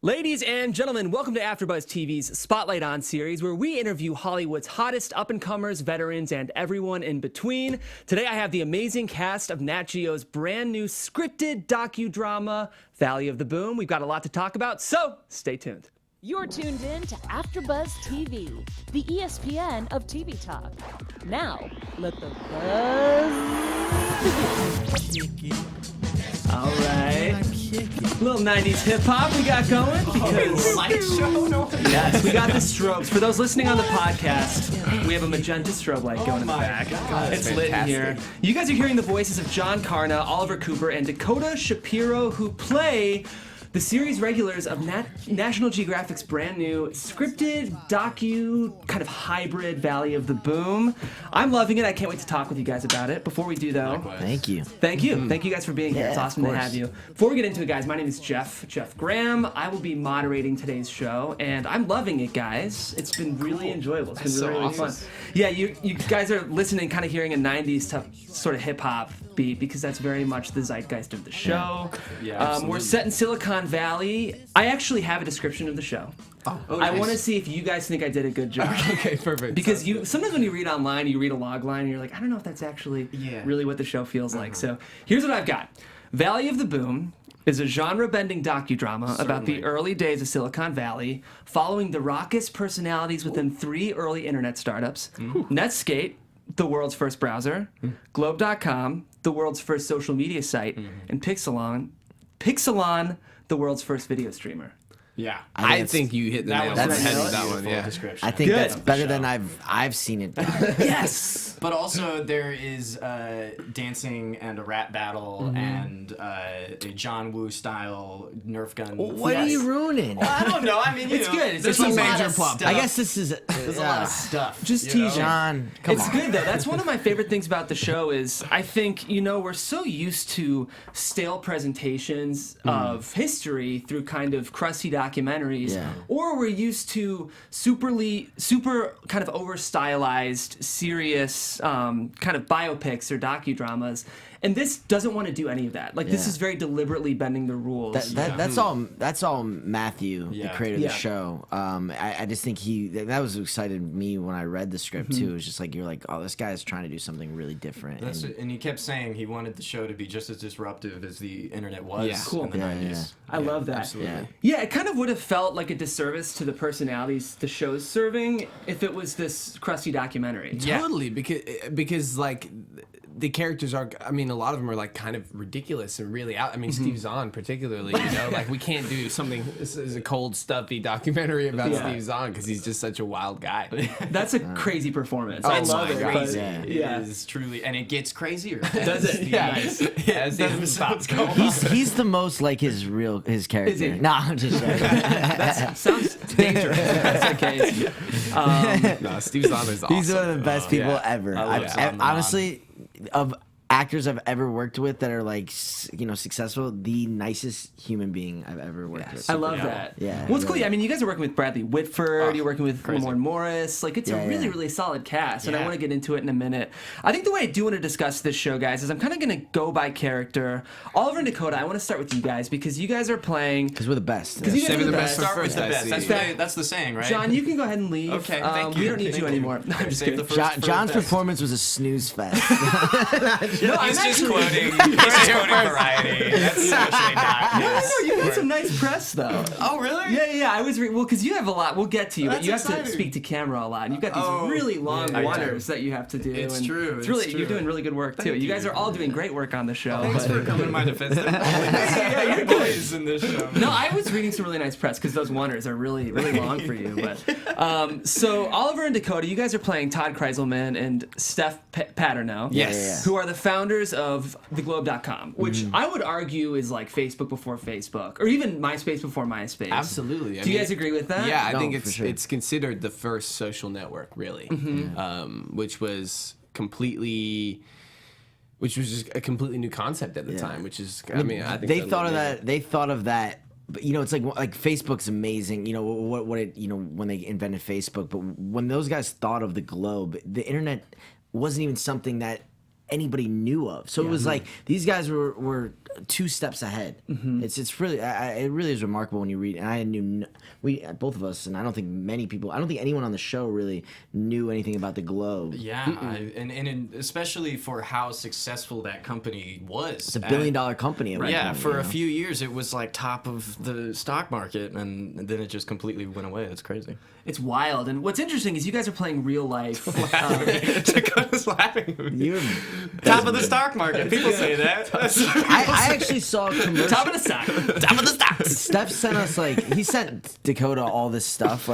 Ladies and gentlemen, welcome to AfterBuzz TV's Spotlight On series, where we interview Hollywood's hottest up-and-comers, veterans, and everyone in between. Today, I have the amazing cast of Nat Geo's brand new scripted docudrama, Valley of the Boom. We've got a lot to talk about, so stay tuned. You're tuned in to AfterBuzz TV, the ESPN of TV talk. Now, let the buzz begin. All right. Little 90s hip-hop we got going because yes, we got the strobes. For those listening on the podcast, we have a magenta strobe light going in the back. God, it's lit in here. You guys are hearing the voices of John Karna, Oliver Cooper, and Dakota Shapiro, who play the series regulars of National Geographic's brand new scripted docu kind of hybrid Valley of the Boom. I'm loving it. I can't wait to talk with you guys about it. Before we do, though, thank you. Thank you guys for being here. It's awesome to have you. Before we get into it, guys, my name is Jeff Graham. I will be moderating today's show, and I'm loving it, guys. It's been really enjoyable. It's been really fun. Yeah, you guys are listening, kind of hearing a 90s type, sort of hip-hop beat, because that's very much the zeitgeist of the show. We're set in Silicon Valley. I actually have a description of the show. I want to see if you guys think I did a good job. Okay, perfect. Because sometimes when you read online, you read a log line, and you're like, I don't know if that's actually really what the show feels like. So here's what I've got. Valley of the Boom is a genre-bending docudrama about the early days of Silicon Valley, following the raucous personalities within three early internet startups: Netscape, the world's first browser; Globe.com, the world's first social media site; and Pixelon, the world's first video streamer. Yeah, I think you hit the nail on the head with that one. Yeah, I think that's better than I've seen it. Yes, but also there is dancing and a rap battle and a John Woo style Nerf gun. What are you ruining? Well, I don't know. I mean, it's good. There's some major plot. I guess this is there's a lot of stuff. Just teasing. John, come on. It's good though. That's one of my favorite things about the show is I think we're so used to stale presentations of history through kind of crusty documentaries, or we're used to super kind of over stylized, serious kind of biopics or docudramas. And this doesn't want to do any of that. Like this is very deliberately bending the rules. That's all Matthew, the creator of the show. I just think that was what excited me when I read the script too. It was just like you're like, oh, this guy's trying to do something really different. And he kept saying he wanted the show to be just as disruptive as the internet was in the 90s. I love that. Absolutely. Yeah, it kind of would have felt like a disservice to the personalities the show's serving if it was this crusty documentary. Totally, because like the characters are, I mean, a lot of them are like kind of ridiculous and really out. I mean, Steve Zahn particularly, like we can't do something, this is a cold, stuffy documentary about Steve Zahn because he's just such a wild guy. That's a crazy performance. Oh, I love it. Crazy. It is truly, and it gets crazier. Does it? As the episodes go on. He's the most like his character. Is he? No, I'm just joking. That sounds dangerous. That's the case. No, Steve Zahn is awesome. He's one of the best people ever. Honestly, of actors I've ever worked with that are like successful, the nicest human being I've ever worked with. I love that. Yeah. Well, it's cool. I mean, you guys are working with Bradley Whitford. You're working with Lamorne Morris. Like, it's a really, really solid cast, and I want to get into it in a minute. I think the way I do want to discuss this show, guys, is I'm kind of going to go by character. Oliver and Dakota, I want to start with you guys because you guys are playing. Because we're the best. Because you guys are the best. Start with the best. That's the saying, right? John, you can go ahead and leave. Okay, thank you. We don't need you anymore. No, I'm just kidding. John's performance was a snooze fest. No, he's just quoting Variety. That's actually not. No, you had some nice press though. Oh, really? Yeah. I was because you have a lot. We'll get to you, but That's you have exciting. to speak to camera a lot, and you've got these really long one-ers that you have to do. It's and true. It's really true. You're doing really good work too. You guys are all doing great work on the show. Thanks for coming to my defense. Yeah, you're boys in this show. No, I was reading some really nice press because those one-ers are really, really long for you. But so Oliver and Dakota, you guys are playing Todd Kreiselman and Steph Paterno, who are the founders of theglobe.com, which I would argue is like Facebook before Facebook, or even MySpace before MySpace. Absolutely. Do you guys agree with that? Yeah, I think it's considered the first social network, really, which was just a completely new concept at the time. Which is, I mean, I think they thought of that. But it's like Facebook's amazing. What it when they invented Facebook, but when those guys thought of the globe, the internet wasn't even something that anybody knew of. So it was like these guys were 2 steps ahead. It's really it really is remarkable when you read. And I knew both of us, and I don't think anyone on the show really knew anything about the Globe. Yeah, and especially for how successful that company was. It's a $1 billion company. For a few years it was like top of the stock market, and then it just completely went away. It's crazy. It's wild. And what's interesting is you guys are playing real life. Dakota's laughing. Top of the stock market. People say that. I actually saw a commercial. Top of the stock. Top of the stocks. Steph sent us he sent Dakota all this stuff,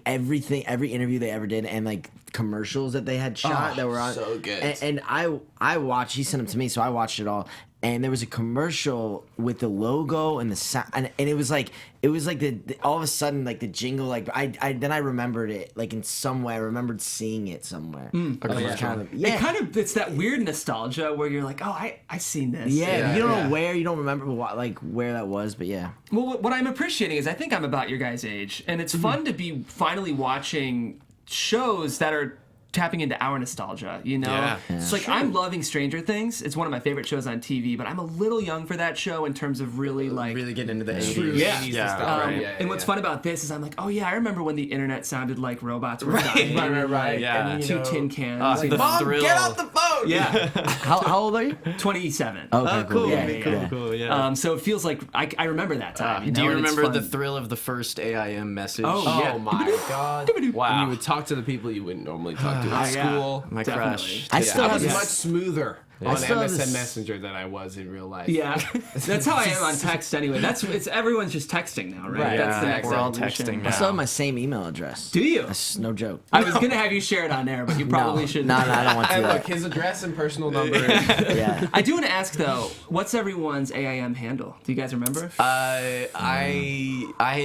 everything, every interview they ever did, and commercials that they had shot that were on. So good. And I watched. He sent them to me, so I watched it all. And there was a commercial with the logo and the sound, and it was like the all of a sudden the jingle then I remembered it in some way. I remembered seeing it somewhere. It's that weird nostalgia where you're like, oh, I seen this. Yeah, you don't know where, you don't remember where that was, but yeah. Well, what I'm appreciating is I think I'm about your guys' age, and it's fun to be finally watching shows that are tapping into our nostalgia, It's I'm loving Stranger Things. It's one of my favorite shows on TV, but I'm a little young for that show in terms of really really getting into the 80s. And what's fun about this is I'm like, oh yeah, I remember when the internet sounded like robots were dying. Right. Yeah. And 2 tin cans. The thrill. Get off the phone! Yeah. How old are you? 27. Okay, cool. Cool. Yeah. So it feels like I remember that time. Do you and it's remember fun. the thrill of the first AIM message? Oh my god! Wow. And you would talk to the people you wouldn't normally talk to at school. My crush. I still I have was this. much smoother on still have MSN this- Messenger than I was in real life. Yeah, that's how I am on text anyway. It's everyone's just texting now, right? Right. That's the Yeah, next we're all evolution. texting I now. still have my same email address. Do you? That's no joke. I was gonna have you share it on air, but you probably shouldn't. No, I don't want to And do look, that. his address and personal number. Yeah. I do want to ask though, what's everyone's AIM handle? Do you guys remember? I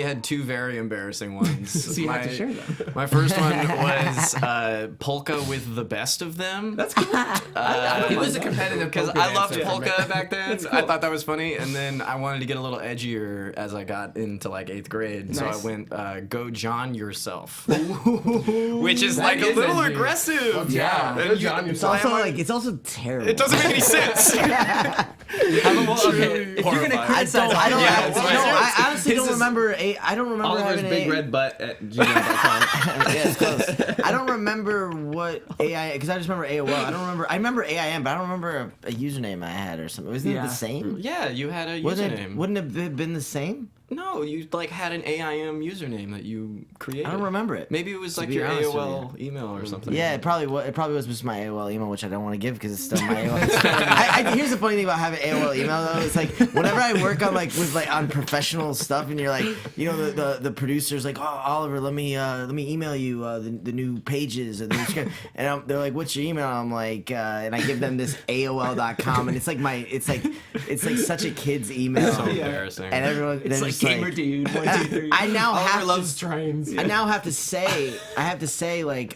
had 2 very embarrassing ones. So you have to share them. My first one was Polka with the best of them. That's cool. He was a competitive Because polka I loved dancer. polka back then. I thought that was funny, and then I wanted to get a little edgier as I got into 8th grade. So I Nice. went go John yourself, which is a is little edgy. aggressive. Yeah. And John It's yourself. also it's also terrible. it doesn't make any sense. Okay, if you're gonna I criticize, I honestly His don't is- remember. I don't remember Oliver's having big a. red butt at gmail.com. Yeah, it's close. I don't remember what AI because I just remember AOL. I remember AIM, but I don't remember a username I had or something. Wasn't it Yeah. the same? Yeah, you had a Wasn't username. wouldn't it have been the same? No, you had an AIM username that you created. I don't remember it. Maybe it was To like be your honest with AOL email or something. Yeah, it probably was just my AOL email, which I don't want to give because it's still my AOL. Here's the funny thing about having AOL email though. It's whenever I work on on professional stuff, and you're the producer's like, oh Oliver, let me email you the new pages and the new script, and they're like, what's your email? I'm like, and I give them this AOL.com, and it's like such a kid's email. So embarrassing. And everyone, it's like gamer dude. 1, 2, 3. I now Oliver have loves trains. I now have to say,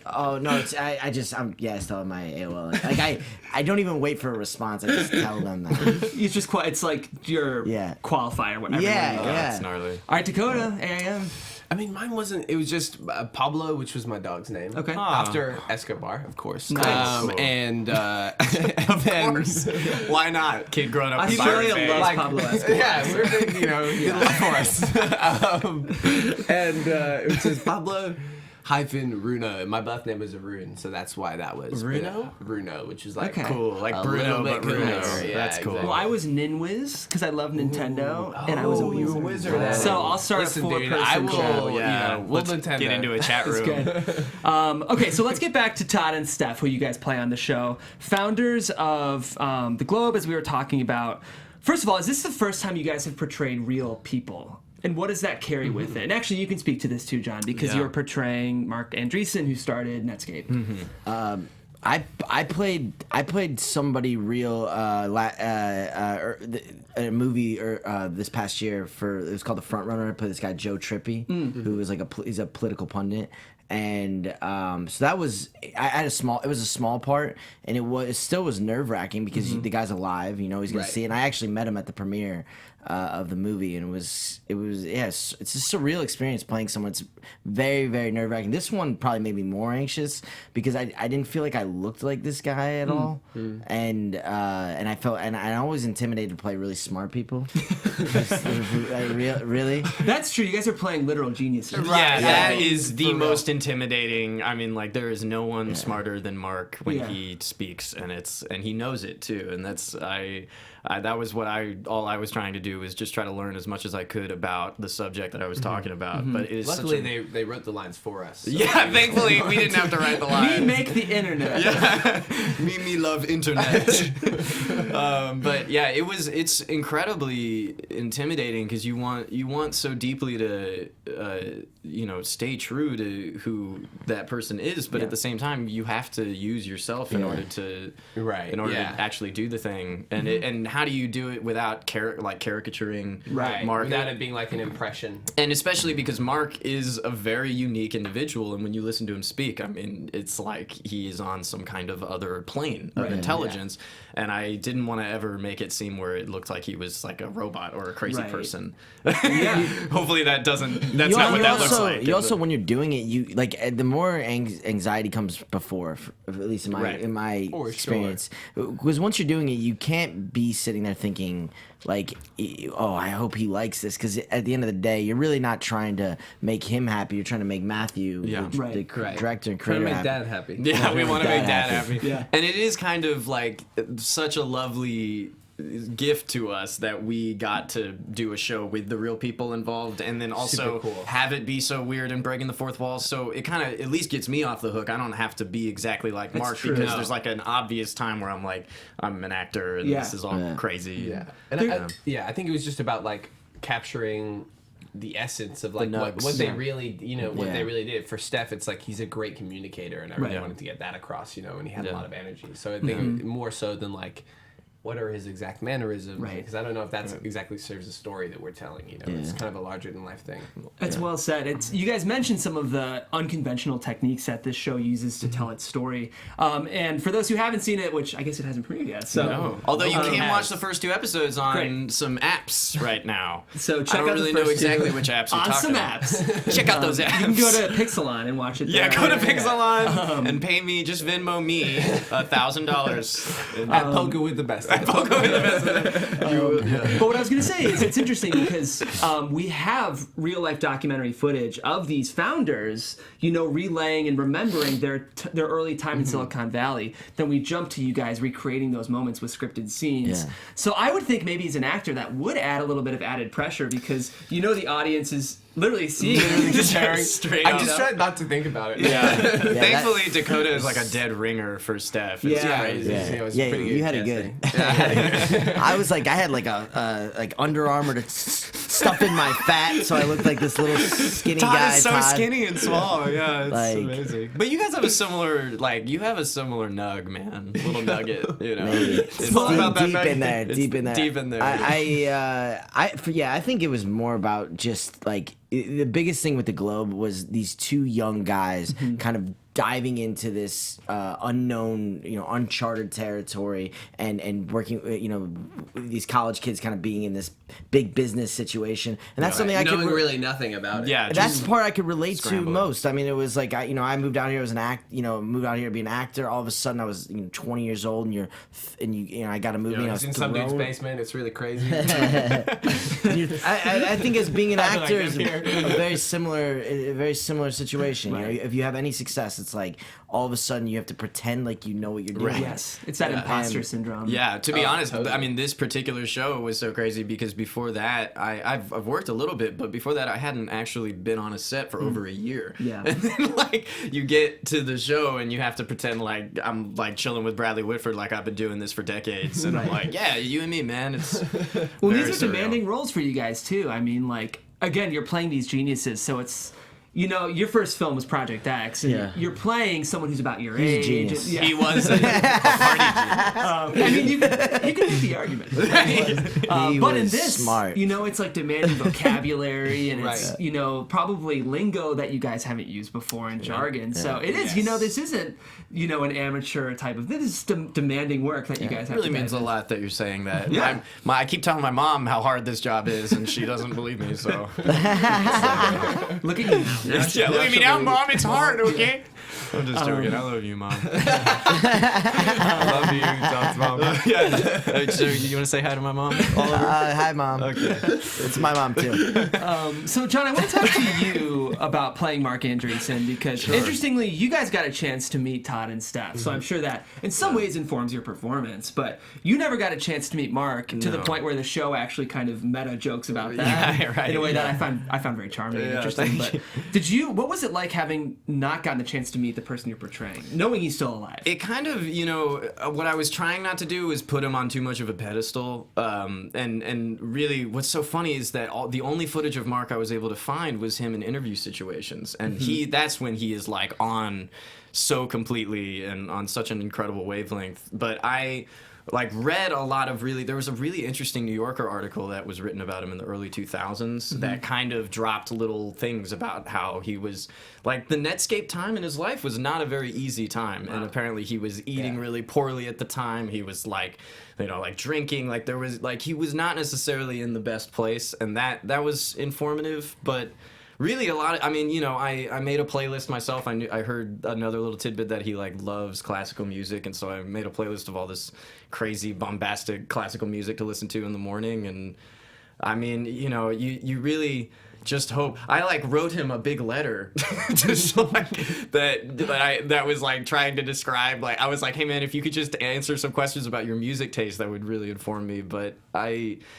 oh no, it's I still have my AOL. I don't even wait for a response. I just tell them that. It's just it's like your qualifier. Whatever. Yeah, That's gnarly. All right, Dakota, AIM. I mean, mine wasn't. It was just Pablo, which was my dog's name. Okay. After Escobar, of course. Nice. Cool. And then, Why not? Kid growing up in Australia Byron Bay. loves Pablo Escobar. yeah, we're big, of course. It was just Pablo hyphen Runo. My birth name was Arun, so that's why that was Runo? Runo, which is Okay. Cool, like a Bruno, little bit but Runo. cooler. Yeah, That's cool. Well, I was Ninwiz because I love Nintendo, and I was a you were a wizard. wizard. So I'll start Listen, a dude, 4-person I will. show. We'll let's Nintendo. get into a chat room. Good. Okay, so let's get back to Todd and Steph, who you guys play on the show. Founders of the Globe, as we were talking about. First of all, is this the first time you guys have portrayed real people? And what does that carry with it? And actually, you can speak to this too, John, because Yeah. you're portraying Marc Andreessen, who started Netscape. I played somebody real a movie this past year it was called The Front Runner. I played this guy Joe Trippi, who was he's a political pundit. And so that was it was a small part, and it still was nerve-wracking because the guy's alive, he's gonna see it. And I actually met him at the premiere of the movie, and it was yes, it's a surreal experience playing someone. It's very, very nerve wracking. This one probably made me more anxious because I didn't feel like I looked like this guy at all, and I felt and I always intimidated to play really smart people. Really, That's true. You guys are playing literal geniuses. Yeah, that is the most intimidating. I mean, like there is no one smarter than Marc when he speaks, and he knows it too. And that's that was what all I was trying to do was just try to learn as much as I could about the subject that I was talking about. But it is luckily they wrote the lines for us. So. Yeah, thankfully we didn't have to write the lines. We make the internet. Yeah, me love internet. But yeah, it's incredibly intimidating because you want so deeply to stay true to who that person is, but at the same time you have to use yourself in order to to actually do the thing. And and how do you do it without caricaturing Marc? Without it being like an impression. And especially because Marc is a very unique individual, and when you listen to him speak, I mean, it's like he is on some kind of other plane of intelligence. And I didn't want to ever make it seem where it looked like he was like a robot or a crazy person. Hopefully that's not what that looks like. You also, when you're doing it, you like the more anxiety comes before, at least in my experience. Because once you're doing it, you can't be sitting there thinking like, oh, I hope he likes this. Because at the end of the day, you're really not trying to make him happy. You're trying to make Matthew, the director and creator, make Dad happy. Yeah, we want to make Dad happy. Yeah. And it is kind of like such a lovely gift to us that we got to do a show with the real people involved, and then also have it be so weird and breaking the fourth wall. So it kind of at least gets me off the hook. I don't have to be exactly like Marc because there's like an obvious time where I'm like, I'm an actor and this is all crazy. Yeah, and I think it was just about like capturing the essence of like what they really what they really did. For Steph, it's like he's a great communicator, and I really wanted to get that across, and he had a lot of energy. So I think more so than like what are his exact mannerisms, because I don't know if that's exactly serves the story that we're telling. It's kind of a larger than life thing. That's well said. You guys mentioned some of the unconventional techniques that this show uses to tell its story. And for those who haven't seen it, which I guess it hasn't premiered yet, so although you can watch the first 2 episodes on some apps right now. So check I don't out really the know first exactly two which apps you're on talking some about. apps. Check out those apps. You can go to Pixelon and watch it. Yeah, there. go to Pixelon and pay me, just Venmo me $1,000 at Poker with the best. At Poker with the best. But what I was going to say is it's interesting because we have real life documentary footage of these founders, relaying and remembering their early time in Silicon Valley. Then we jump to you guys recreating those moments with scripted scenes. Yeah. So I would think maybe as an actor that would add a little bit of added pressure because the audience is literally seeing it, just straight I just tried not to think about it. Yeah. Thankfully, Dakota is like a dead ringer for Steph. It's crazy. You had it good. I was like, I had like a Under Armour to stuff in my fat, so I looked like this little skinny Todd guy. Is so skinny and small. Yeah, it's like, amazing. But you guys have a similar, nug, man. Little nugget, It's deep in there. I think it was more about just like the biggest thing with the Globe was these 2 young guys kind of diving into this unknown, uncharted territory and working, these college kids kind of being in this big business situation. And that's something I could really nothing about it. Yeah, that's the part I could relate to most. I mean, it was like, I moved out here as moved out here to be an actor. All of a sudden I was 20 years old and I got a movie. It's in some dude's basement. It's really crazy. I think as being an actor is a very similar situation. Right. If you have any success, it's like all of a sudden you have to pretend like you know what you're doing. Right. Yes, it's that imposter syndrome. Yeah, to be honest, totally. I mean, this particular show was so crazy because before that, I've worked a little bit, but before that, I hadn't actually been on a set for over a year. Yeah, and then you get to the show and you have to pretend like I'm chilling with Bradley Whitford, like I've been doing this for decades, and I'm like, yeah, you and me, man. It's well, these are demanding roles for you guys too. I mean, again, you're playing these geniuses, so it's you know, your first film was Project X, and you're playing someone who's about your age. a genius. He was a party genius. I mean, you can make the argument. He But in was this, smart. you know, it's like demanding vocabulary, and it's, you know, probably lingo that you guys haven't used before and jargon. So it is, you know, this isn't, you know, an amateur type of, this is demanding work that you guys have It really to means a dive lot that you're saying that. Yeah. I keep telling my mom how hard this job is, and she doesn't believe me, so. in. Look at you. Yeah, look at me now, Mom. It's hard, okay? I'm just joking. I love you, Mom. I love you, John's mom. Yeah. So you want to say hi to my mom? Hi, Mom. Okay. It's my mom, too. So, John, I want to talk to you about playing Marc Andreessen because, interestingly, you guys got a chance to meet Todd and Steph. So I'm sure that in some ways informs your performance. But you never got a chance to meet Marc to the point where the show actually kind of meta jokes about that in a way that I found very charming and interesting. But what was it like having not gotten the chance to meet the person you're portraying, knowing he's still alive? It kind of, you know, what I was trying not to do was put him on too much of a pedestal. And really, what's so funny is that the only footage of Marc I was able to find was him in interview situations, and that's when he is like on so completely and on such an incredible wavelength. But I read a lot of there was a really interesting New Yorker article that was written about him in the early 2000s that kind of dropped little things about how he was, like, the Netscape time in his life was not a very easy time. And apparently he was eating really poorly at the time. He was like, you know, like drinking, like there was, like, he was not necessarily in the best place. And that was informative, but really a lot of, I mean, you know, I made a playlist myself. I heard another little tidbit that he like loves classical music, and so I made a playlist of all this crazy bombastic classical music to listen to in the morning. And I mean, you know, you really just hope. I like wrote him a big letter just like that was like trying to describe, like, I was like, hey man, if you could just answer some questions about your music taste, that would really inform me. But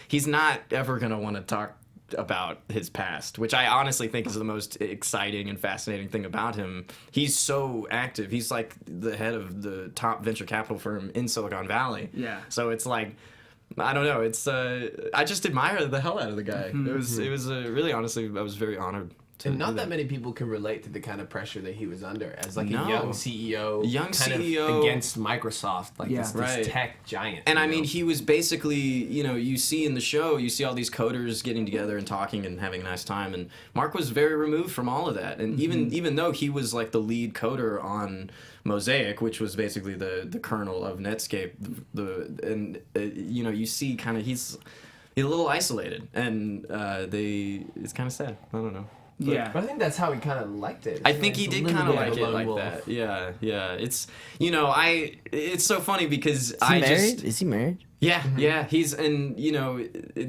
he's not ever gonna want to talk about his past, which I honestly think is the most exciting and fascinating thing about him. He's so active. He's like the head of the top venture capital firm in Silicon Valley. Yeah. So it's like, I don't know. It's I just admire the hell out of the guy. It was really, honestly, I was very honored. And not that many people can relate to the kind of pressure that he was under as like a young CEO, of against Microsoft, like this tech giant. And I mean, he was basically, you know, you see in the show, you see all these coders getting together and talking and having a nice time, and Marc was very removed from all of that. And even though he was like the lead coder on Mosaic, which was basically the kernel of Netscape, you know, you see kind of he's a little isolated, and it's kind of sad. I don't know. But I think that's how he kind of liked it. I think he did kind of like it like that. Yeah. It's, you know, it's so funny because Is he married? Yeah, yeah, he's, and you know,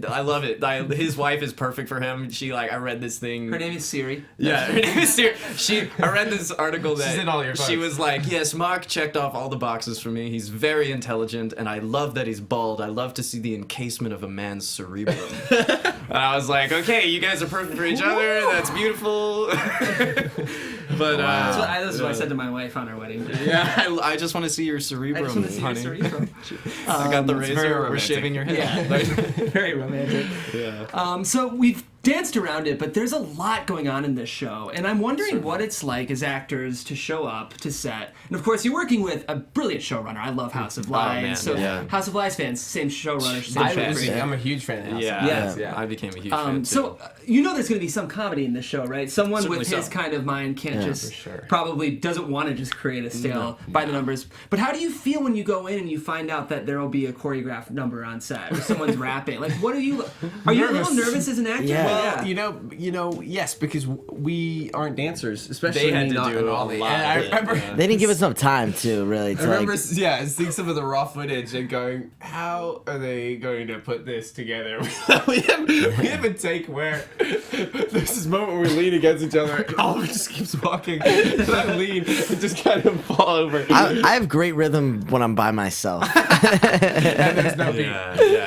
I love it. His wife is perfect for him. I read this thing. Her name is Siri. Yeah, her name is Siri. I read this article that she's in all your she was like, yes, Marc checked off all the boxes for me. He's very intelligent, and I love that he's bald. I love to see the encasement of a man's cerebrum. And I was like, okay, you guys are perfect for each other. That's beautiful. But that's what I said to my wife on our wedding day. Yeah, I just want to see your cerebrum, I just want to see honey. your cerebrum. I got the razor. We're shaving your head. Yeah. Very romantic. Yeah. So we've danced around it, but there's a lot going on in this show, and I'm wondering what it's like as actors to show up to set. And of course, you're working with a brilliant showrunner. I love House of Lies. House of Lies fans, same showrunner, same I'm a huge fan of House of Lies. I became a huge fan too. So you know there's going to be some comedy in this show, right? Someone Certainly with his kind of mind can't probably doesn't want to just create a stale by the numbers. But how do you feel when you go in and you find out that there will be a choreographed number on set or someone's rapping? Like, what are you a little nervous as an actor? Yeah. Well, you know, yes, because we aren't dancers, especially they had to do all the. lot. And I remember they didn't give us enough time to really. I remember, seeing some of the raw footage and going, "How are they going to put this together?" we have a take where there's this moment where we lean against each other, and Oliver just keeps walking, and I lean and just kind of fall over. I have great rhythm when I'm by myself. And there's no beat.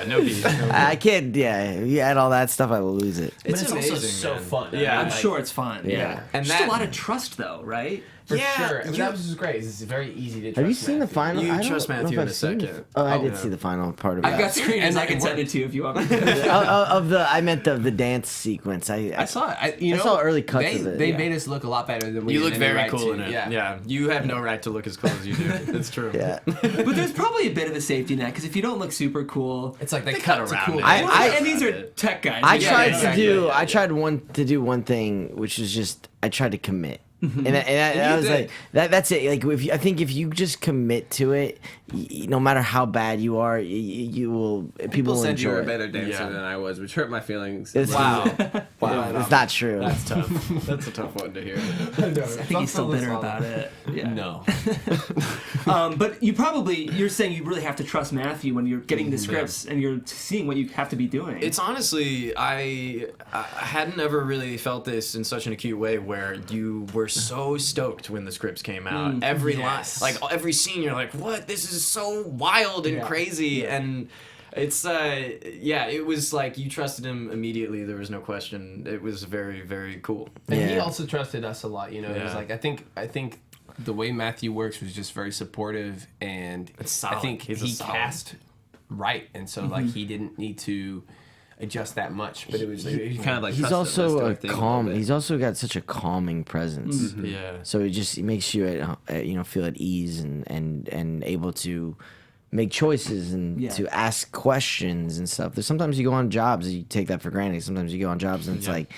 No beat. I can't. Yeah, you add all that stuff, I will lose it. It's amazing, so man. fun. Yeah, I'm sure it's fun. Yeah. And just a lot of trust, though, right? For Yeah, sure. I mean, that was just great. It's very easy to trust Have you seen the Matthew. final? You I don't trust know if Matthew in I've a seen second. Oh, I did yeah. see the final part of I've got that. screeners. And I can it send it worked. to you if you want me I meant the dance sequence. I saw it. I saw early cuts of it. They Yeah. made us look a lot better than we You did look any very right cool to. in it. Yeah. Yeah. You have no right to look as cool as you do. It's true. Yeah. But there's probably a bit of a safety net because if you don't look super cool, It's like they cut cut around around it. and these are tech guys. I Yeah, tried yeah, to yeah. do. I tried to do one thing, which was just I tried to commit. And I was did. like, that's it. Like, I think if you just commit to it, no matter how bad you are, you will. People will said you enjoy were a it. better dancer Yeah. than I was, which hurt my feelings. It's, Wow. it's not true. That's tough. That's a tough one to hear. I think he's still bitter about it. Yeah. No. But you're saying you really have to trust Matthew when you're getting the scripts and you're seeing what you have to be doing. It's honestly, I hadn't ever really felt this in such an acute way where you were so stoked when the scripts came out. Every yes. line, like every scene, you're like, "What? This is so wild and crazy." And it's it was like you trusted him immediately. There was no question. It was very, very cool. And he Yeah. also trusted us a lot. You know, it was Yeah. like I think the way Matthew works was just very supportive, and It's solid. I think He's a he solid. cast right, and so like he didn't need to adjust that much. But it was he kind of like He's trusted us to also a thing little calm. bit. He's also got such a calming presence. Yeah. So it makes you feel at ease and able to make choices and Yeah. to ask questions and stuff. There's sometimes you go on jobs and you take that for granted. Sometimes you go on jobs and it's Yeah. like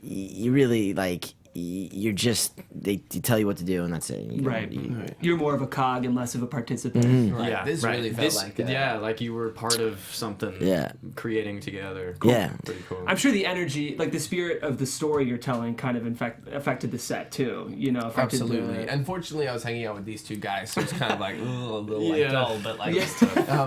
you really like you're just they tell you what to do and that's it. You don't- Right. you- You're more of a cog and less of a participant. Right. Yeah, This really felt like that. Yeah, like you were part of something. Yeah. Creating together. Yeah. Pretty cool. I'm sure the energy, like the spirit of the story you're telling, kind of affected the set too. You know, affected Absolutely. The, Unfortunately, I was hanging out with these two guys, so it's kind of like a little like Yeah. dull, but like.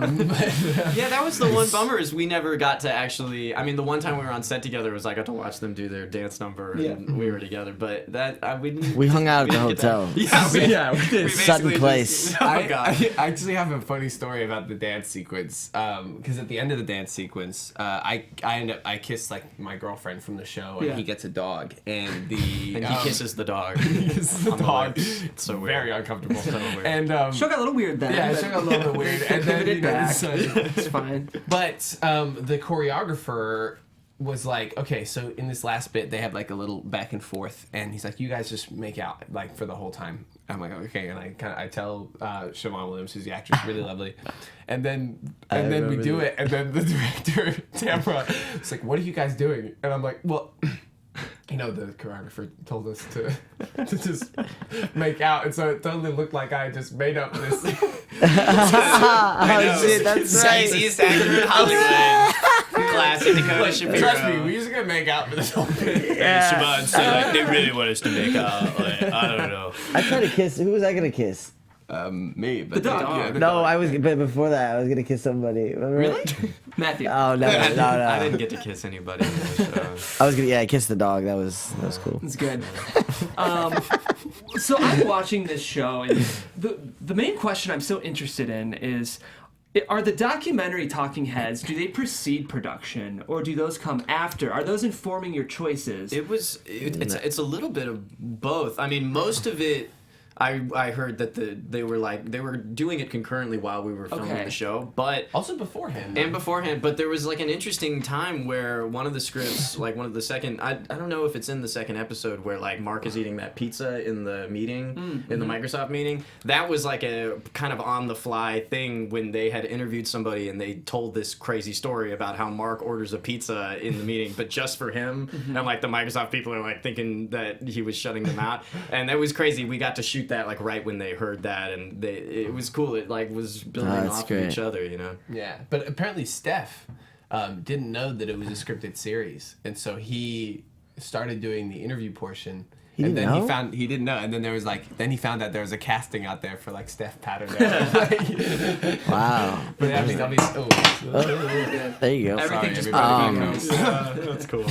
Yeah, that was the one bummer is we never got to actually. I mean, the one time we were on set together was I got to watch them do their dance number and we were together. But that we didn't. We hung out at we the didn't get that. hotel. Yeah, we did. Sutton Place. Oh god. I actually have a funny story about the dance sequence. Because at the end of the dance sequence, I kissed like my girlfriend from the show, and Yeah. he gets a dog, and And he kisses the dog. kisses the on the dog. lips. It's so weird. Very uncomfortable. So weird. And show got a little weird then. yeah, it but got a little bit weird. And then pivoted back. so- It's fine. But the choreographer was like, okay, so in this last bit, they had like a little back and forth, and he's like, you guys just make out like for the whole time. I'm like, okay, and I tell Siobhan Williams, who's the actress, really lovely, and then we remember do that. it, and then the director Tamara is like, what are you guys doing? And I'm like, well. You know, the choreographer told us to just make out, and so it totally looked like I just made up this. Oh shit, that's right. Sexiest actor in Hollywood. Classic Dakota Shapiro. Trust me, we're just gonna make out for this whole thing. Siobhan said like they really want us to make out. Like, I don't know. I tried to kiss. Who was I gonna kiss? Me, but The dog. Yeah, the No, dog. I was. But before that, I was gonna kiss somebody. Remember? Really? Matthew. Oh no, I no. didn't get to kiss anybody. In the show. I was gonna. Yeah, I kissed the dog. That was cool. It's good. So I'm watching this show, and the main question I'm so interested in is, are the documentary talking heads, do they precede production, or do those come after? Are those informing your choices? It's a little bit of both. I mean, most of it. I heard that they were doing it concurrently while we were filming Okay. the show, but Also beforehand. and beforehand, but there was like an interesting time where one of the scripts, like one of the second, I don't know if it's in the second episode where like Mark is eating that pizza in the meeting, in the Microsoft meeting. That was like a kind of on the fly thing when they had interviewed somebody and they told this crazy story about how Mark orders a pizza in the meeting, but just for him. And like the Microsoft people are like thinking that he was shutting them out. And that was crazy. We got to shoot that like right when they heard that, and it was cool. It like was building that's off great. of each other, you know. Yeah, but apparently Steph didn't know that it was a scripted series, and so he started doing the interview portion. He and didn't then know? he didn't know, and then there was like he found out there was a casting out there for like Steph Pattern. Wow. But I mean, There you go. Everything just That's cool.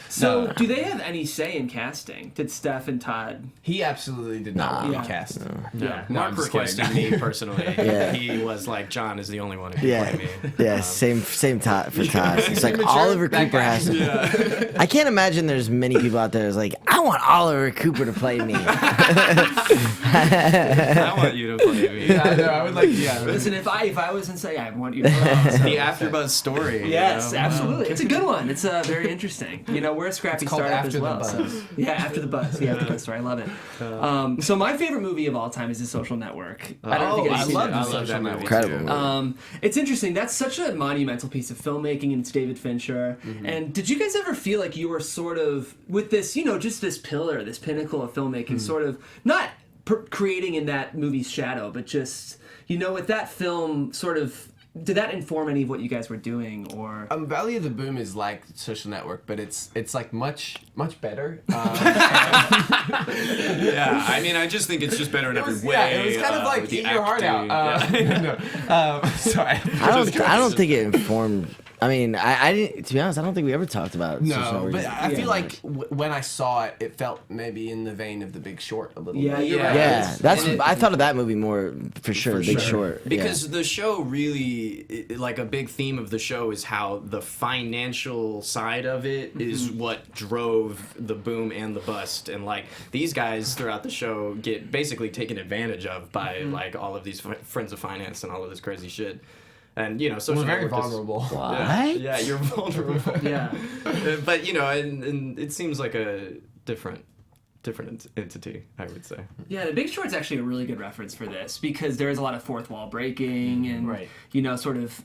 So, No. do they have any say in casting? Did Steph and Todd? he absolutely did not want to Yeah. be cast. Yeah. No, Mark I'm just requested kidding. me personally. Yeah. He was like, John is the only one who can Yeah, play me. yeah, same Todd for Todd. It's like Oliver that Cooper guy. has to. I can't imagine there's many people out there that's like, I want Oliver or Cooper to play me. I want you to play me. Yeah, no, I would like. Yeah. Listen, if I was insane, I want you to. The AfterBuzz story. Yes, you know? absolutely. It's a good one. It's very interesting. You know, we're a scrappy It's called startup After as the well. Buzz. So, yeah, After the Buzz. The After the Buzz story. I love it. So my favorite movie of all time is The Social Network. I don't know if you guys have seen it. The Social that movie. Network. Incredible. It's interesting. That's such a monumental piece of filmmaking, and it's David Fincher. And did you guys ever feel like you were sort of with this, you know, just this pillar, this pinnacle of filmmaking, sort of not creating in that movie's shadow, but just, you know, with that film, sort of, did that inform any of what you guys were doing, or? Valley of the Boom is like Social Network, but it's like much better. Yeah, I mean, I just think it's just better in every way. Yeah, it was kind of like with the eat your heart out. acting. Sorry. I don't think it informed. I mean, I didn't. To be honest, I don't think we ever talked about. Social No, Network. but I feel like when I saw it, it felt maybe in the vein of The Big Short a little Yeah, bit. you're right. Yeah, that's. And it- I thought of that movie more for sure. Big Short. Because the show really, like a big theme of the show is how the financial side of it is what drove the boom and the bust. And like these guys throughout the show get basically taken advantage of by like all of these friends of finance and all of this crazy shit. And you know, social We're very network is- vulnerable. Yeah, you're vulnerable. Yeah. But you know, and it seems like a different entity, I would say. Yeah, The Big Short's actually a really good reference for this because there is a lot of fourth wall breaking and, you know, sort of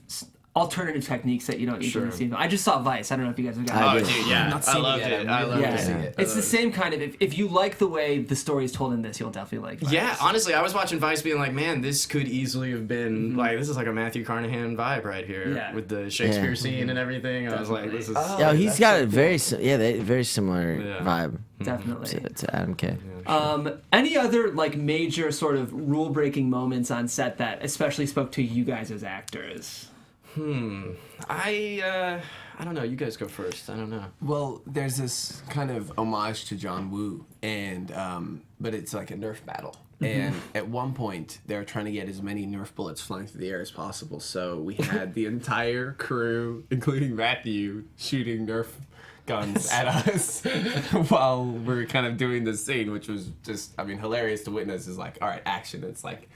alternative techniques that you don't usually Sure. see. I just saw Vice. I don't know if you guys have I gotten did. Dude, yeah, Not I seen loved it yet. it. I I really loved want to it. see it. It's the same kind of, if you like the way the story is told in this, you'll definitely like Vice. Yeah, honestly, I was watching Vice being like, man, this could easily have been, like, this is like a Matthew Carnahan vibe right here Yeah. with the Shakespeare Yeah. scene and everything. I was like, this is... Yeah, he's got a very very similar Yeah. vibe Definitely. to Adam K. Any other like major sort of rule breaking moments on set that especially spoke to you guys as actors? I don't know. You guys go first. I don't know. Well, there's this kind of homage to John Woo, and but it's like a Nerf battle. And at one point, they were trying to get as many Nerf bullets flying through the air as possible. So we had the entire crew, including Matthew, shooting Nerf guns at us while we're kind of doing this scene, which was just, I mean, hilarious to witness. Is like, all right, action. It's like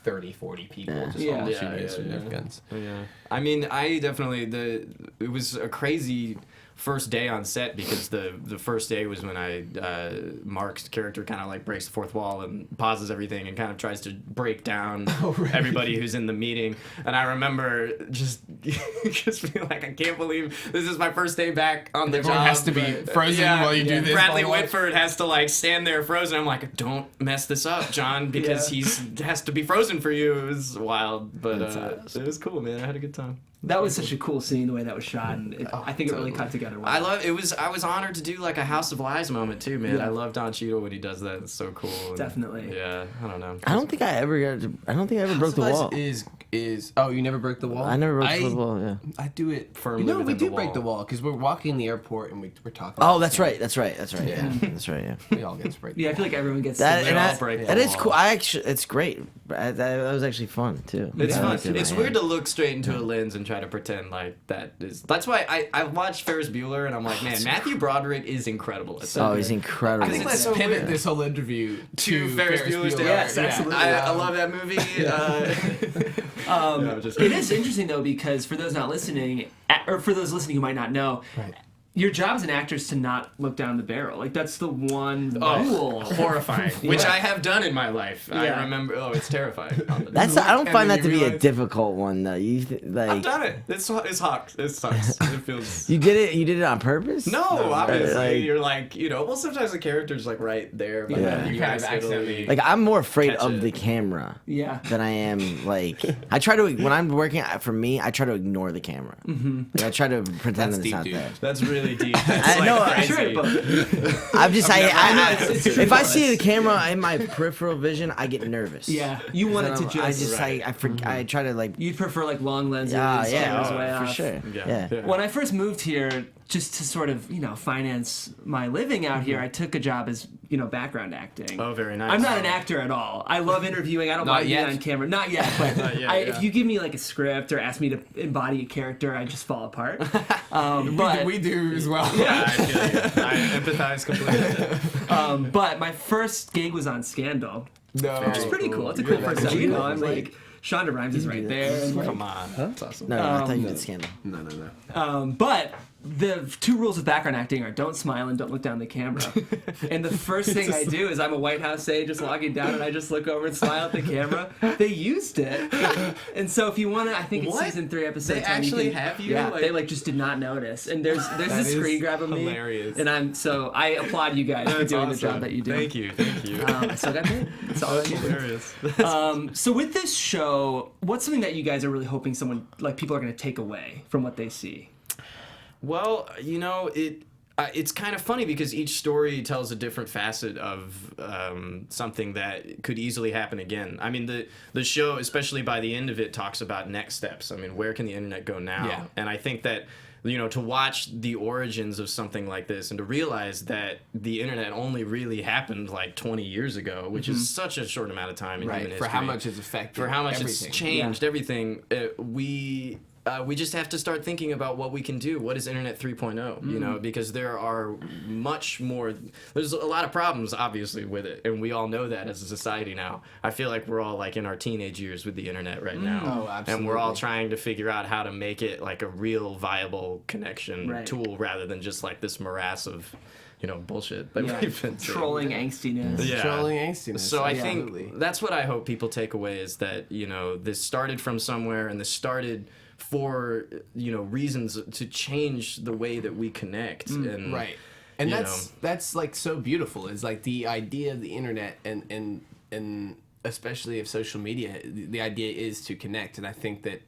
30, 40 people just Yeah. all Yeah, shooting us with Nerf guns. Yeah. I mean, I definitely it was a crazy first day on set because the first day was when Mark's character kind of like breaks the fourth wall and pauses everything and kind of tries to break down everybody who's in the meeting. And I remember just being like, I can't believe this is my first day back on the Everyone job. has to be frozen while you do this, Bradley by the way. Whitford has to like stand there frozen. I'm like, don't mess this up, John, because has to be frozen for you. It was wild, but it was cool, man. I had a good time. That was such a cool scene, the way that was shot, and I think it really cut together well. I was honored to do like a House of Lies moment too, man. Yeah. I love Don Cheadle when he does that. It's so cool. And, Definitely. Yeah, I don't know. I don't think I ever broke the wall. Is oh, you never broke the wall? I never broke the wall. Yeah. I do it Firmly You know, we within the do break wall. the wall because we're walking in the airport and we're talking. Oh, about that's something. right. That's right. Yeah. That's right. Yeah. We all get to break. Yeah, I feel like everyone gets That to and all that, break the that is wall. cool. It's great. That was actually fun too. It's Yeah, I fun. liked it, It's man. weird to look straight into a lens and try to pretend like that is. That's why I watched Ferris Bueller and I'm like, man, Matthew Broderick is incredible. At Oh, that. he's incredible. I think let's so pivot weird. this whole interview To Ferris Bueller's Day Yes, Off. absolutely. I love that movie. I'm just It is interesting though because for those not listening, or for those listening who might not know, your job as an actor is to not look down the barrel. Like that's the one rule. horrifying, which Yeah. I have done in my life. I Yeah. remember. Oh, it's terrifying. That's I don't And find then that to you be a realize- difficult one though. I've Like done it. It's hot. It sucks. It feels. you did it on purpose. No, obviously like- you're like, you know. Well, sometimes the character's like right there, but Yeah. then you You kind guys of accidentally- Like I'm more afraid Catch of it. the camera Yeah. than I am like I try to when I'm working for me I try to ignore the camera. Like, I try to pretend That's that it's deep, not dude. there. That's really deep. That's I know, like Sure, crazy. but I'm just it's if I see the camera in my peripheral vision I get nervous. yeah, you want it to just. I just I try to like You'd prefer like long lenses, yeah cameras way for off. sure. Yeah. Yeah. When I first moved here, just to sort of, finance my living out here, I took a job as, background acting. Oh, very nice. I'm not an actor at all. I love interviewing. I don't mind being on camera. Not yet, but if you give me like a script or ask me to embody a character, I just fall apart. But we do as well. Yeah, I feel you. I empathize completely. but my first gig was on Scandal, No. which is pretty cool. It's a cool first time. I'm like, Shonda Rhimes is right there. And like, Come on. That's awesome. No, I thought you did Scandal. No. But the 2 rules of background acting are don't smile and don't look down the camera. And the first thing I do is I'm a White House aide just logging down and I just look over and smile at the camera. They used it. And so if you want to, I think it's season 3 episode 10. They actually have you? Yeah, Like- they just did not notice. And there's this screen grab of me. hilarious. And I applaud you guys for doing the job that you do. Thank you. I still got paid. That's all I need. Hilarious. So with this show, what's something that you guys are really hoping people are going to take away from what they see? Well, it's kind of funny because each story tells a different facet of something that could easily happen again. I mean, the show, especially by the end of it, talks about next steps. I mean, where can the internet go now? Yeah. And I think that, to watch the origins of something like this and to realize that the internet only really happened like 20 years ago, which is such a short amount of time in human history. For how much it's affected. For how much everything. it's changed everything, we just have to start thinking about what we can do. What is Internet 3.0? Because there are much more. There's a lot of problems, obviously, with it, and we all know that as a society now. I feel like we're all like in our teenage years with the internet right now, Oh, absolutely. and we're all trying to figure out how to make it like a real viable connection tool rather than just like this morass of, bullshit that we've been seeing. Trolling angstiness. Yeah. Trolling angstiness. So I absolutely. think that's what I hope people take away is that, this started from somewhere and this started for, reasons to change the way that we connect. And, Right. And you that's like so beautiful. Is like the idea of the internet and especially of social media, the idea is to connect. And I think that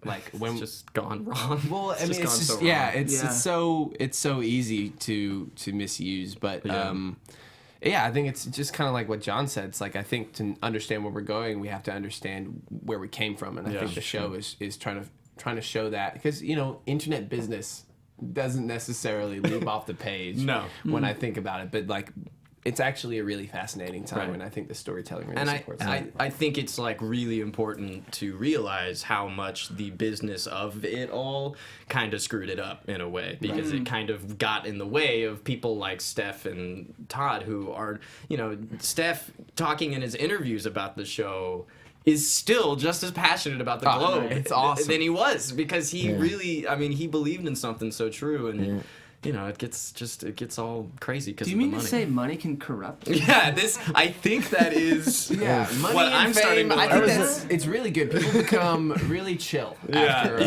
like when it's just gone wrong. well, I mean, gone so wrong. it's so easy to misuse, but I think it's just kind of like what John said. It's like I think to understand where we're going, we have to understand where we came from, and I think the show is trying to show that because internet business doesn't necessarily leap off the page. No. When I think about it, but like it's actually a really fascinating time, Right. and I think the storytelling really And supports it. I think it's like really important to realize how much the business of it all kind of screwed it up in a way because it kind of got in the way of people like Steph and Todd who are, Steph talking in his interviews about the show is still just as passionate about the globe it's awesome. than he was because he really, he believed in something so true and it gets all crazy because Do of you the mean to money. say money can corrupt? Yeah, I think that is Money what and I'm starting fame, to I think learn. it's really good. People become really chill after.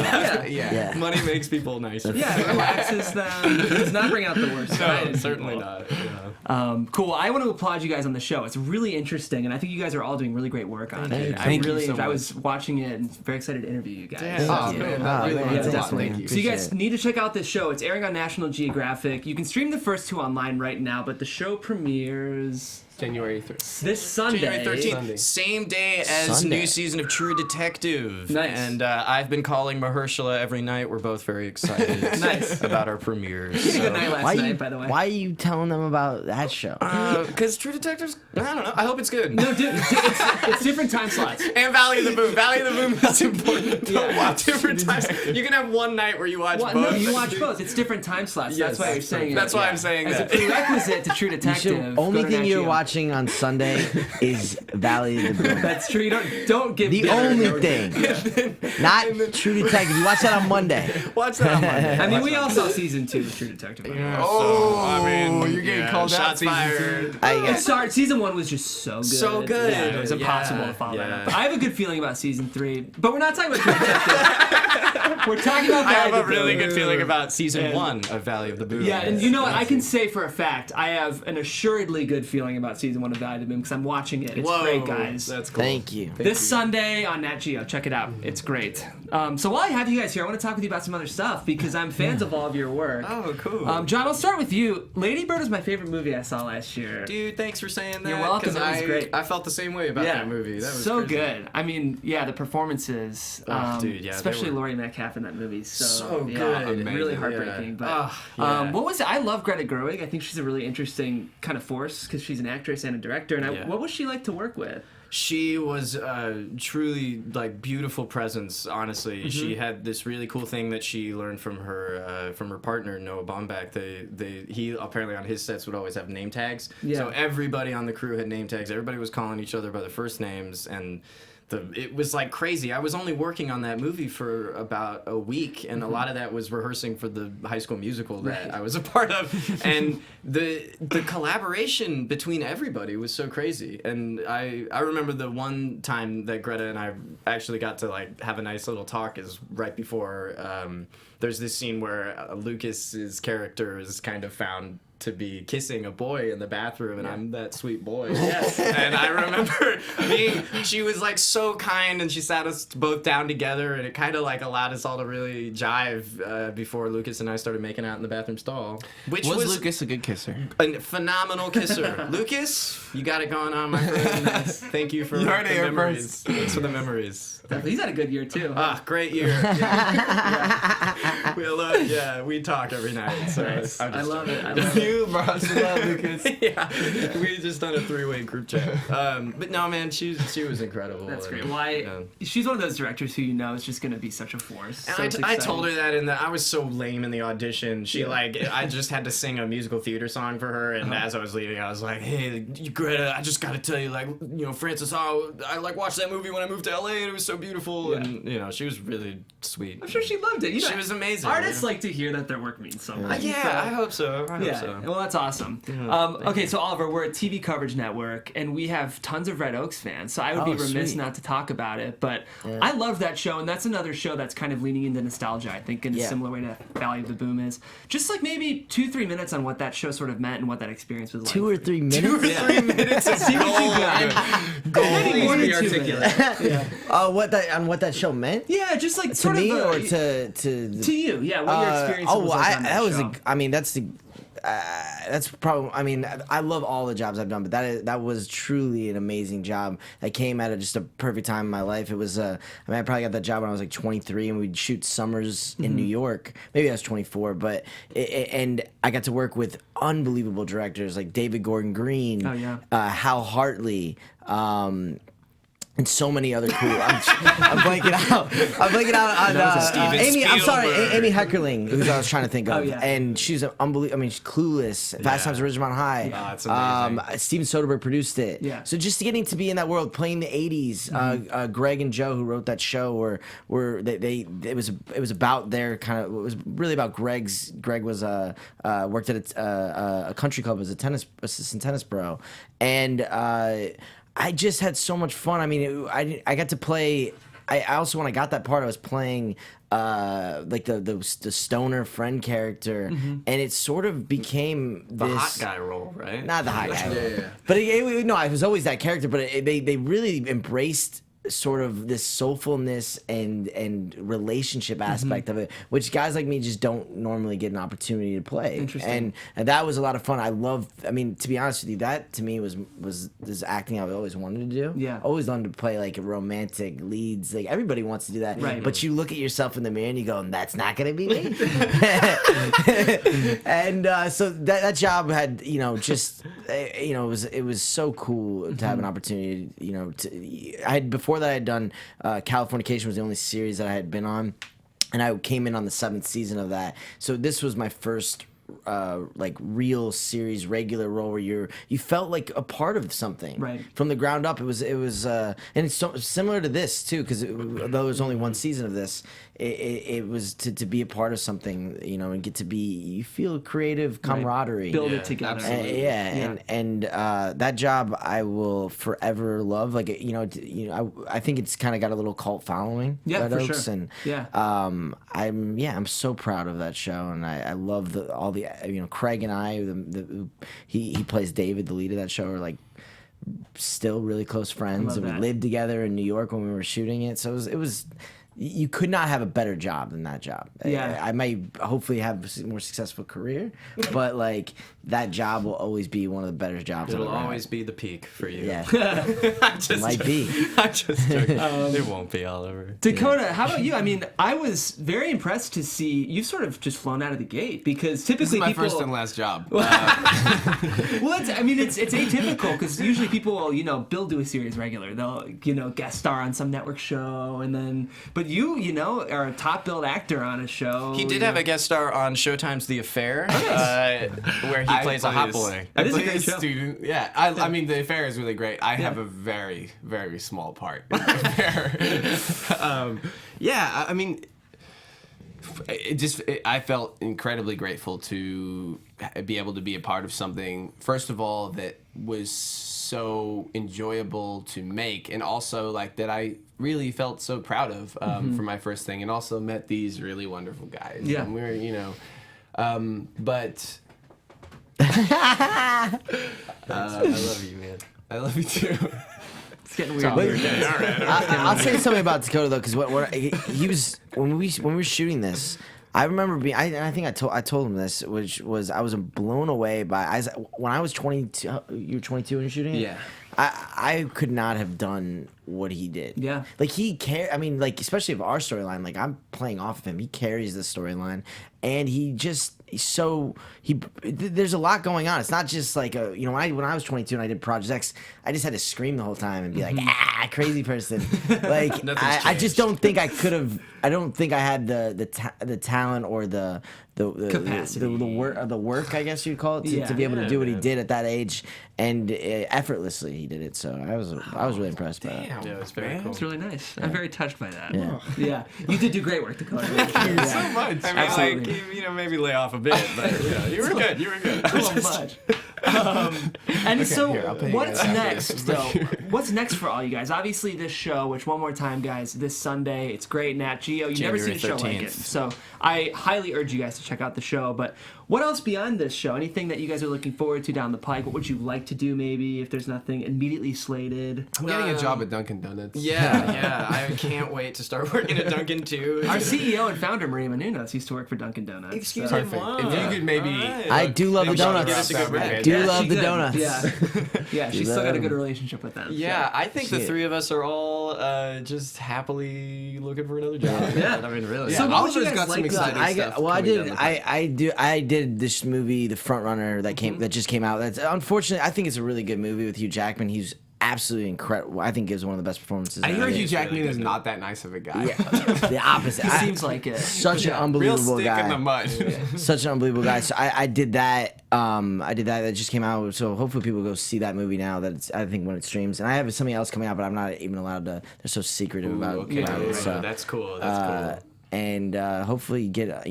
Yeah. Money makes people nicer. Yeah, it relaxes them. It does not bring out the worst. side No, in certainly people. not. Yeah. Cool. I want to applaud you guys on the show. It's really interesting, and I think you guys are all doing really great work on it. Thank you so I was watching it and very excited to interview you guys. Yeah. Oh, Yeah. man, Oh, that really yeah, means a lot. definitely. Thank you. So you guys Appreciate it. need to check out this show. It's airing on National Geographic. You can stream the first 2 online right now, but the show premieres January 3rd. this Sunday. January 13th, Sunday. same day as Sunday. new season of True Detective. Nice. And I've been calling Mahershala every night. We're both very excited Nice. about our premieres. You had a good night last Why night, you by the way. Why are you telling them about that show? Because True Detectives, I don't know. I hope it's good. No, it's different time slots. And Valley of the Boom. Valley of the Boom is important. Don't watch different times. You can have one night where you watch Well, both. no, you watch both. It's different time slots. Yes, that's why you're saying it. That's why I'm saying As a that. prerequisite to True You Detective. should, only go to thing you're Nat Geo. watching on Sunday is Valley of the Boom. That's true. You don't give The dinner only no- thing. Not True Detective. You watch that on Monday. Watch that on Monday. I mean, we all saw season 2 of True Detective. You're getting called out. Shots season fired. two. Sorry, season 1 was just so good. So good. Yeah, it was impossible Yeah, to follow that yeah. up. But I have a good feeling about season 3, but we're not talking about True Detective. We're talking about I have Valley a of the really Boom. good feeling about season And- 1 of Valley of the Boom. Yeah, and you know what? I can say for a fact, I have an assuredly good feeling about about season 1 of Valley of the Boom because I'm watching it. It's Whoa, great, guys. That's cool. Thank you. This Sunday on Nat Geo. Check it out. It's great. So while I have you guys here, I want to talk with you about some other stuff because I'm fans of all of your work. Oh, cool. John, I'll start with you. Lady Bird was my favorite movie I saw last year. Dude, thanks for saying that. You're welcome. 'cause It was great. I felt the same way about that movie. That was so crazy. good. I mean, yeah, the performances. Dude, yeah, especially they were Laurie Metcalf in that movie. so yeah, good. Really Amazing, heartbreaking. yeah. But what was it? I love Greta Gerwig. I think she's a really interesting kind of force because she's an actress and a director. And what was she like to work with? She was truly like beautiful presence. Honestly, she had this really cool thing that she learned from her partner Noah Baumbach. He apparently on his sets would always have name tags. Yeah. So everybody on the crew had name tags. Everybody was calling each other by their first names and. It was like crazy. I was only working on that movie for about a week, and a lot of that was rehearsing for the High School Musical that I was a part of. And the collaboration between everybody was so crazy. And I remember the one time that Greta and I actually got to like have a nice little talk is right before there's this scene where Lucas's character is kind of found to be kissing a boy in the bathroom, and I'm that sweet boy. Yes. And I remember she was like so kind, and she sat us both down together, and it kind of like allowed us all to really jive before Lucas and I started making out in the bathroom stall. Which was Lucas a good kisser? A phenomenal kisser. Lucas, you got it going on, my friend. Thank you for the memories. Thanks for the memories. He's had a good year too. Great year. We talk every night. So Nice. I love it. You, bro. Love Lucas. Yeah, we just done a 3-way group chat. But no, man, she was incredible. That's great. Well, she's one of those directors who you know is just going to be such a force. And So I told her that, I was so lame in the audition. She I just had to sing a musical theater song for her, and as I was leaving, I was like, "Hey, Greta, I just got to tell you, like, Francis, I like watched that movie when I moved to LA, and it was so beautiful." And she was really sweet. I'm sure she loved it. She was amazing. Artists like to hear that their work means so much. I hope so. I hope so. Well, that's awesome. Okay, so Oliver, we're a TV coverage network, and we have tons of Red Oaks fans, so I would be remiss sweet. not to talk about it, but I love that show, and that's another show that's kind of leaning into nostalgia, I think, in a similar way to Valley of the Boom is. Just like maybe 2-3 minutes on what that show sort of meant and what that experience was like. 2 or 3 minutes? 2 or 3 minutes of See what you got. gold. Be articulate. What that show meant? Yeah, just like To sort me of or to you, yeah, what your experience was like on that show. That's probably. I mean, I love all the jobs I've done, but that was truly an amazing job. That came at just a perfect time in my life. It was. I probably got that job when I was like 23, and we'd shoot summers in New York. Maybe I was 24, but and I got to work with unbelievable directors like David Gordon Green, Hal Hartley. And so many other cool. I'm blanking out on Amy. I'm sorry, Amy Heckerling, who I was trying to think of, and she's an unbelievable. I mean, she's Clueless, Fast Times at Ridgemont High. That's amazing. Steven Soderbergh produced it. Yeah. So just getting to be in that world, playing the '80s. Greg and Joe, who wrote that show, it was about their kind of. It was really about Greg's. Greg was worked at a country club as a assistant tennis pro, and. I just had so much fun. I mean, I got to play. I also, when I got that part, I was playing like the stoner friend character, and it sort of became The this hot guy role, right? Not the hot guy, but no, I was always that character. But they really embraced sort of this soulfulness and relationship aspect of it, which guys like me just don't normally get an opportunity to play. Interesting. And that was a lot of fun. I mean, to be honest with you, that to me was this acting I've always wanted to do. Yeah. Always wanted to play like romantic leads. Like everybody wants to do that. Right. But you look at yourself in the mirror and you go, that's not gonna be me. And so that job had, it was so cool to have an opportunity, before that I had done Californication was the only series that I had been on, and I came in on the 7th season of that. So this was my first like real series regular role where you felt like a part of something from the ground up. It was and it's so similar to this too, because though there was only one season of this, it was to be a part of something, and get to be, you feel creative camaraderie, build it together. And that job I will forever love. Like I think it's kind of got a little cult following. Yeah, Red for Oaks, sure. And I'm so proud of that show, and I love all all the Craig and I, he plays David, the lead of that show, are like still really close friends, and we lived together in New York when we were shooting it. So it was you could not have a better job than that job. Yeah. I might hopefully have a more successful career, but like that job will always be one of the better jobs. It'll always be the peak for you. Yeah. It might be. I'm just joking. It won't be, Oliver. Dakota, how about you? I mean, I was very impressed to see you've sort of just flown out of the gate, because typically This is my people... first and last job. Well, it's atypical, because usually people will, Bill do a series regular. They'll, guest star on some network show, and then... But you, are a top-billed actor on a show. He did have a guest star on Showtime's The Affair, where he plays a hot boy. I That is a play great a show. student. Yeah, I mean, The Affair is really great. I have a very, very small part in The Affair. I mean, I felt incredibly grateful to be able to be a part of something, first of all, that was so enjoyable to make, and also like that I really felt so proud of for my first thing, and also met these really wonderful guys. Yeah. And we're, but I love you, man. I love you too. It's getting weird. I'll say something about Dakota though, because what he was when we were shooting this. I remember being. I think I told him this, which was I was blown away by. When I was 22, you were 22 when you were shooting it. Yeah. I could not have done what he did. Yeah. Like he I mean, like especially of our storyline. Like I'm playing off of him. He carries the storyline, and there's a lot going on. It's not just like when I was 22 and I did Project X, I just had to scream the whole time and be like, crazy person. Like I just don't think I could have. I don't think I had the talent or the capacity, the work, I guess you'd call it, to be able to do what he did at that age, and effortlessly he did it. So I was really impressed by that. Yeah, it's very cool. It's really nice. I'm very touched by that. Yeah. Yeah. You did do great work, Dakota. Thank you so much. I mean, Absolutely. like, maybe lay off a bit, but you were good. You were good. So much. And so, here, I'll pay you what's guys next, after though? What's next for all you guys? Obviously, this show, which one more time, guys, this Sunday, it's great. Nat Geo, you've never seen a show like it. 13th. So I highly urge you guys to check out the show. But what else beyond this show? Anything that you guys are looking forward to down the pike? What would you like to do, maybe, if there's nothing immediately slated? I'm getting a job at Dunkin' Donuts. Yeah. I can't wait to start working at Dunkin' too. Our CEO and founder, Maria Menounos, used to work for Dunkin' Donuts. Excuse so. me. Perfect. Wow. If you could maybe. I do love the Maybe she can donuts. give us a good rec. Do Yeah, love she the could. donuts. Yeah, she's still got a good relationship with them. Yeah, I think the Shit. three of us are all just happily looking for another job. Yeah. I mean, really. Yeah, So what would you Oliver's guys got some like to- exciting stuff. coming down the pipe. I did this movie, The Front Runner, that just came out. That's unfortunately, I think it's a really good movie with Hugh Jackman. He's absolutely incredible. I think gives one of the best performances. I hear ever. Hugh Jackman is not that nice of a guy. Yeah, the opposite. He seems like it. Such an Real unbelievable stick guy. in the mud. Such an unbelievable guy. So I did that. That just came out. So hopefully people go see that movie now. I think when it streams. And I have something else coming out, but I'm not even allowed to. They're so secretive about it. So, That's cool. That's cool. and hopefully get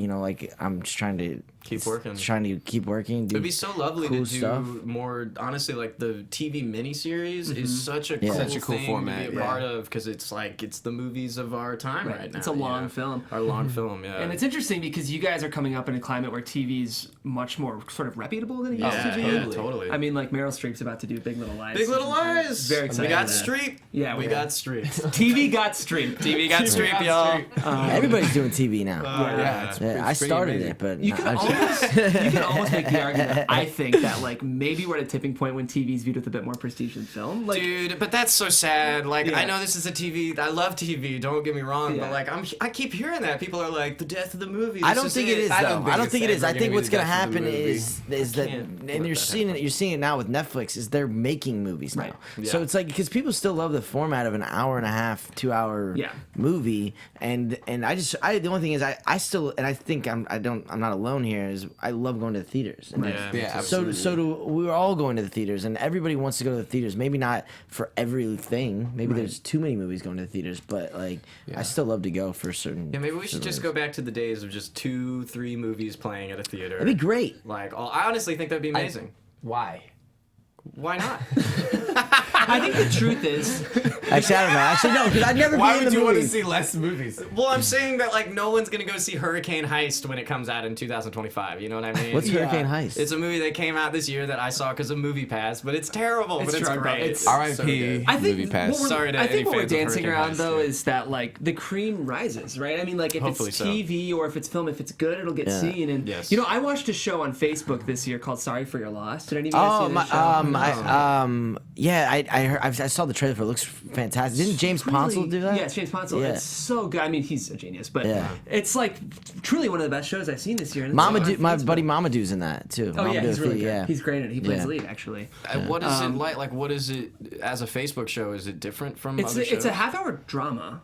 I'm just trying to Keep working. Trying to keep working. Do It'd be so lovely cool to do stuff. more. Honestly, like the TV miniseries is such a cool, Such a cool thing format, to be a part of, because it's the movies of our time right now. It's a long film. Our long film, yeah. And it's interesting because you guys are coming up in a climate where TV's much more sort of reputable than it used to be. Yeah, totally. I mean, like Meryl Streep's about to do Big Little Lies. Big Little Lies. Very excited. We got for that. Streep. Yeah, we got Streep. TV got Streep. TV got Streep, y'all. Everybody's doing TV now. Yeah, it's Yeah, I pretty started amazing. it, but You can almost make the argument, I think, that maybe we're at a tipping point when TV's viewed with a bit more prestige than film. Dude, but that's so sad. Yeah. I know this is a TV. I love TV. Don't get me wrong, Yeah. but I keep hearing that people are like the death of the movie. I don't think it is though. I don't think it is. I think what's gonna gonna happen be the is that, can't and you're seeing it now with Netflix, is they're making movies now. Right. So Yeah. it's like, because people still love the format of an hour and a half, 2 hour Yeah. movie, and the only thing is I still, and I think I'm not alone here, is I love going to the theaters. And Yeah, we're all going to the theaters, and everybody wants to go to the theaters. Maybe not for everything. Maybe there's too many movies going to the theaters, but I still love to go for certain. Yeah, maybe we should just reasons. go back to the days of just 2-3 movies playing at a theater. That'd be great. I honestly think that'd be amazing. Why? Why not? I think the truth is, Actually, I don't know. Actually, no, because I'd never Why be in would the you want to movies. see less movies? Well, I'm saying that like no one's gonna go see Hurricane Heist when it comes out in 2025. You know what I mean? What's Hurricane Heist? It's a movie that came out this year that I saw because of Movie Pass, but it's terrible. It's but it's true, great. it's R.I.P. so good. I think Movie Pass. what we're, Sorry to I think any what we're fans of dancing Hurricane around Heist, though yeah. is that like the cream rises, right? I mean, like if Hopefully it's so. TV or if it's film, if it's good, it'll get seen. And Yes. you know, I watched a show on Facebook this year called "Sorry for Your Loss." Did any of you guys Oh, see my, this show? yeah, I heard, I saw the trailer for it. It looks fantastic. Didn't James Ponsel do that? Yeah, it's James Ponsel. Yeah. It's so good. I mean, he's a genius, but Yeah. it's like truly one of the best shows I've seen this year. And it's Mamadou, on my Facebook. buddy Mamadou's in that too. Oh yeah, Mamadou he's really Afi, good. yeah. He's great in it. He plays Yeah. the lead actually. What is it like? Like, what is it as a Facebook show? Is it different from It's other shows? it's a half-hour drama,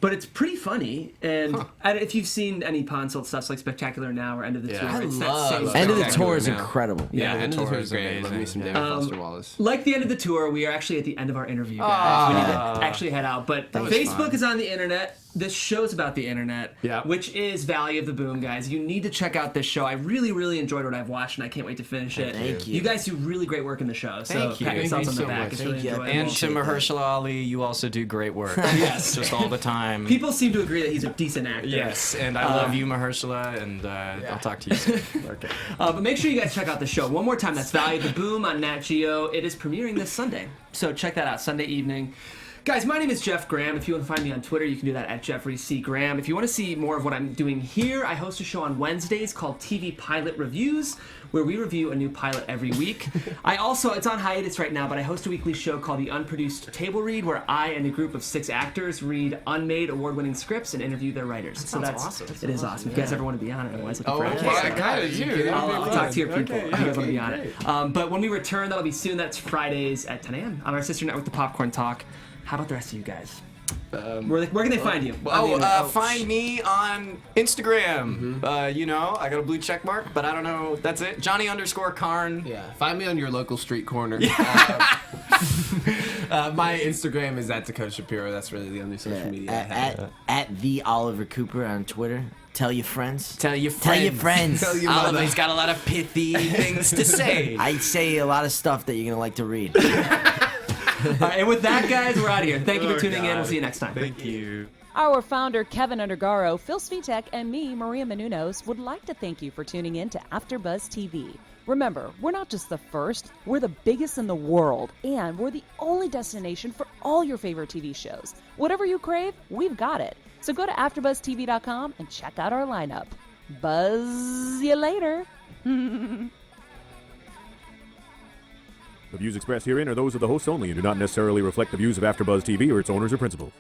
but it's pretty funny. And if you've seen any Ponsel stuff like Spectacular Now or End of the Yeah. Tour, I it's that love same End End of the Spectacular Tour is now. incredible. Yeah, End of the Tour is Tour is great. Love me some amazing. David Foster Wallace. Like the end of the tour, we are actually at the end of our interview, guys. We need to actually head out. But Facebook is on the internet. This show's about the internet, Yeah. which is Valley of the Boom, guys. You need to check out this show. I really, really enjoyed what I've watched, and I can't wait to finish it. Thank you. You guys do really great work in the show. So Thank you. pat yourselves on Thank the you so back. much. It's really Thank you. enjoyable. And to Mahershala Ali, you also do great work. Yes, just all the time. People seem to agree that he's a decent actor. Yes, and I love you, Mahershala, and I'll talk to you soon. Okay. But make sure you guys check out the show one more time. That's Valley of the Boom on Nat Geo. It is premiering this Sunday, so check that out Sunday evening. Guys, my name is Jeff Graham. If you want to find me on Twitter, you can do that at Jeffrey C. Graham. If you want to see more of what I'm doing here, I host a show on Wednesdays called TV Pilot Reviews, where we review a new pilot every week. It's on hiatus right now, but I host a weekly show called The Unproduced Table Read, where I and a group of 6 actors read unmade award-winning scripts and interview their writers. So sounds that's awesome. It is awesome. If you guys ever want to be on it, otherwise looking for okay. actors. I got it, too. I'll talk to your people if you guys want to be on it. But when we return, that'll be soon. That's Fridays at 10 a.m. on our sister network, The Popcorn Talk. How about the rest of you guys? Where can they find you? Find me on Instagram. You know, I got a blue check mark, but I don't know. That's it. Johnny_Karn. Yeah, find me on your local street corner. My Instagram is at Dakota Shapiro. That's really the only social media I have. At the Oliver Cooper on Twitter. Tell your friends. Tell your Tell your friends. Tell your mother. Oliver's got a lot of pithy things to say. I say a lot of stuff that you're gonna like to read. All right, and with that, guys, we're out of here. Thank you for tuning in. We'll see you next time. Thank you. Our founder, Keven Undergaro, Phil Svitek, and me, Maria Menounos, would like to thank you for tuning in to AfterBuzz TV. Remember, we're not just the first, we're the biggest in the world, and we're the only destination for all your favorite TV shows. Whatever you crave, we've got it. So go to AfterBuzzTV.com and check out our lineup. Buzz you later. The views expressed herein are those of the hosts only and do not necessarily reflect the views of AfterBuzz TV or its owners or principals.